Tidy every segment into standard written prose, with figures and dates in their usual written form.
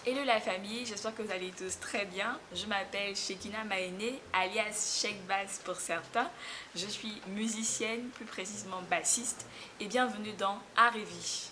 Hello la famille, j'espère que vous allez tous très bien. Je m'appelle Shekina Maene, alias Sheik Bass pour certains. Je suis musicienne, plus précisément bassiste, et bienvenue dans Art et Vie.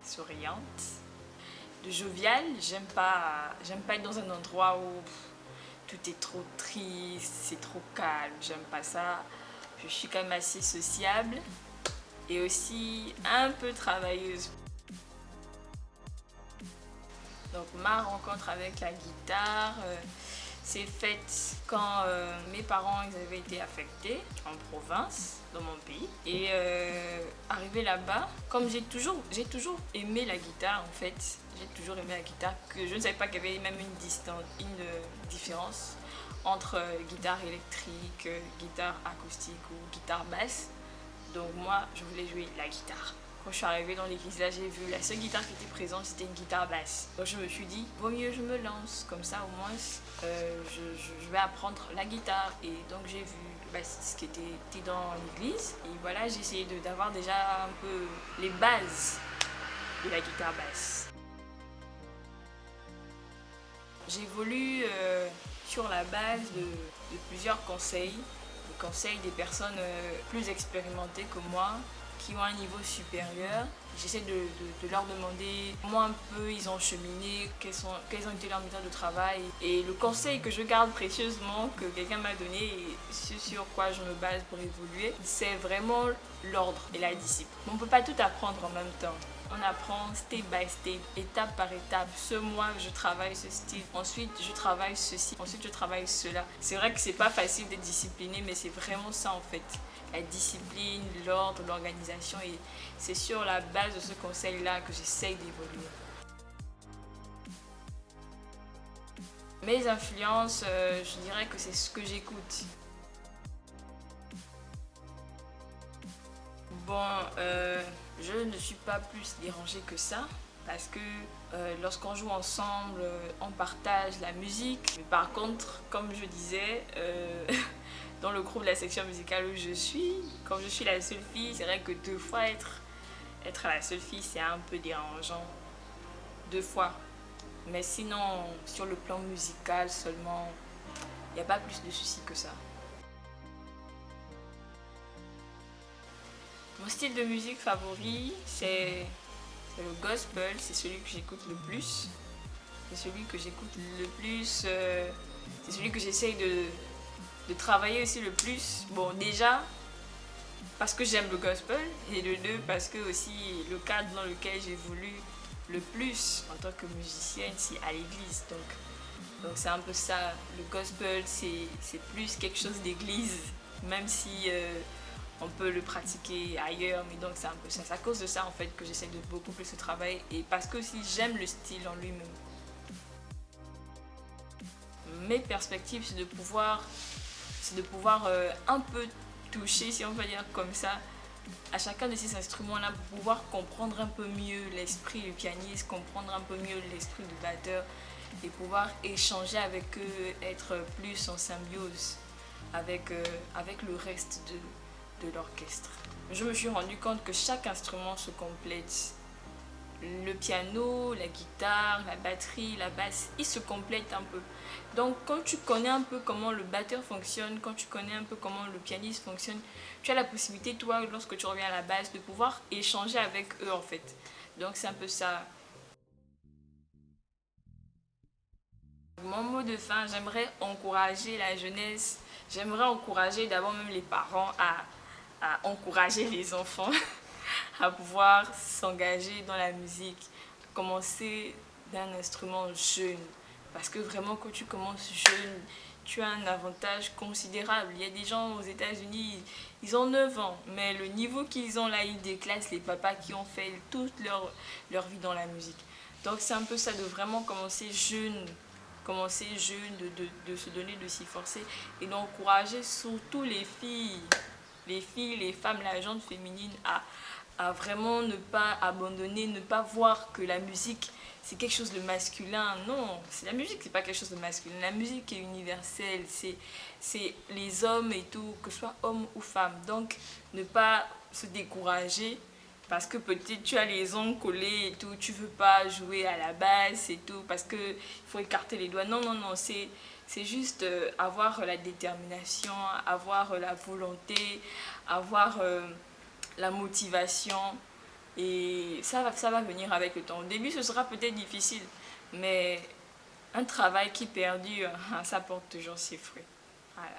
Souriante, de joviale, j'aime pas être dans un endroit où tout est trop triste, c'est trop calme, j'aime pas ça. Je suis quand même assez sociable et aussi un peu travailleuse. Donc ma rencontre avec la guitare s'est faite quand mes parents ils avaient été affectés en province, dans mon pays. Et arrivé là-bas, comme j'ai toujours aimé la guitare en fait, j'ai toujours aimé la guitare, que je ne savais pas qu'il y avait même une différence entre guitare électrique, guitare acoustique ou guitare basse. Donc moi, je voulais jouer la guitare. Quand je suis arrivée dans l'église, là, j'ai vu la seule guitare qui était présente, c'était une guitare basse. Donc je me suis dit, vaut mieux je me lance, comme ça au moins je vais apprendre la guitare. Et donc j'ai vu le bassiste qui était dans l'église. Et voilà, j'ai essayé d'avoir déjà un peu les bases de la guitare basse. J'évolue sur la base de plusieurs conseils, des conseils des personnes plus expérimentées que moi, qui ont un niveau supérieur. J'essaie de leur demander comment un peu ils ont cheminé, quelles ont été leurs méthodes de travail. Et le conseil que je garde précieusement, que quelqu'un m'a donné et ce sur quoi je me base pour évoluer, c'est vraiment l'ordre et la discipline. On ne peut pas tout apprendre en même temps. On apprend step by step, étape par étape. Ce mois, je travaille ce style. Ensuite, je travaille ceci. Ensuite, je travaille cela. C'est vrai que c'est pas facile d'être discipliné, mais c'est vraiment ça en fait. La discipline, l'ordre, l'organisation. Et c'est sur la base de ce conseil-là que j'essaye d'évoluer. Mes influences, je dirais que c'est ce que j'écoute. Bon, je ne suis pas plus dérangée que ça parce que lorsqu'on joue ensemble, on partage la musique. Mais par contre, comme je disais, dans le groupe de la section musicale où je suis, comme je suis la seule fille, c'est vrai que deux fois être la seule fille, c'est un peu dérangeant. Deux fois. Mais sinon, sur le plan musical seulement, il n'y a pas plus de soucis que ça. Mon style de musique favori, c'est le gospel, c'est celui que j'écoute le plus. C'est celui que j'écoute le plus, c'est celui que j'essaye de travailler aussi le plus. Bon, déjà, parce que j'aime le gospel, et de deux, parce que aussi le cadre dans lequel j'évolue le plus en tant que musicienne, c'est à l'église. Donc c'est un peu ça, le gospel, c'est plus quelque chose d'église, même si on peut le pratiquer ailleurs, mais donc c'est un peu ça. C'est à cause de ça en fait que j'essaie de beaucoup plus le travailler et parce que aussi j'aime le style en lui-même. Mes perspectives, c'est de pouvoir un peu toucher, si on peut dire comme ça, à chacun de ces instruments-là pour pouvoir comprendre un peu mieux l'esprit du pianiste, comprendre un peu mieux l'esprit du batteur et pouvoir échanger avec eux, être plus en symbiose avec le reste de l'orchestre. Je me suis rendu compte que chaque instrument se complète. Le piano, la guitare, la batterie, la basse, ils se complètent un peu. Donc quand tu connais un peu comment le batteur fonctionne, quand tu connais un peu comment le pianiste fonctionne, tu as la possibilité, toi, lorsque tu reviens à la base, de pouvoir échanger avec eux en fait. Donc c'est un peu ça. Mon mot de fin, j'aimerais encourager la jeunesse, j'aimerais encourager d'abord même les parents à encourager les enfants à pouvoir s'engager dans la musique, commencer d'un instrument jeune. Parce que vraiment, quand tu commences jeune, tu as un avantage considérable. Il y a des gens aux États-Unis, ils ont 9 ans, mais le niveau qu'ils ont là, ils déclassent les papas qui ont fait toute leur vie dans la musique. Donc c'est un peu ça, de vraiment commencer jeune, de se donner, de s'y forcer et d'encourager surtout les filles, les femmes, la gente féminine à vraiment ne pas abandonner, ne pas voir que la musique c'est quelque chose de masculin. Non, la musique c'est pas quelque chose de masculin. La musique est universelle, c'est les hommes et tout, que ce soit hommes ou femmes. Donc ne pas se décourager parce que peut-être tu as les ongles collés et tout, tu veux pas jouer à la basse et tout, parce qu'il faut écarter les doigts. Non, non, non, c'est juste avoir la détermination, avoir la volonté, avoir la motivation. Et ça va venir avec le temps. Au début, ce sera peut-être difficile, mais un travail qui perdure, ça porte toujours ses fruits. Voilà.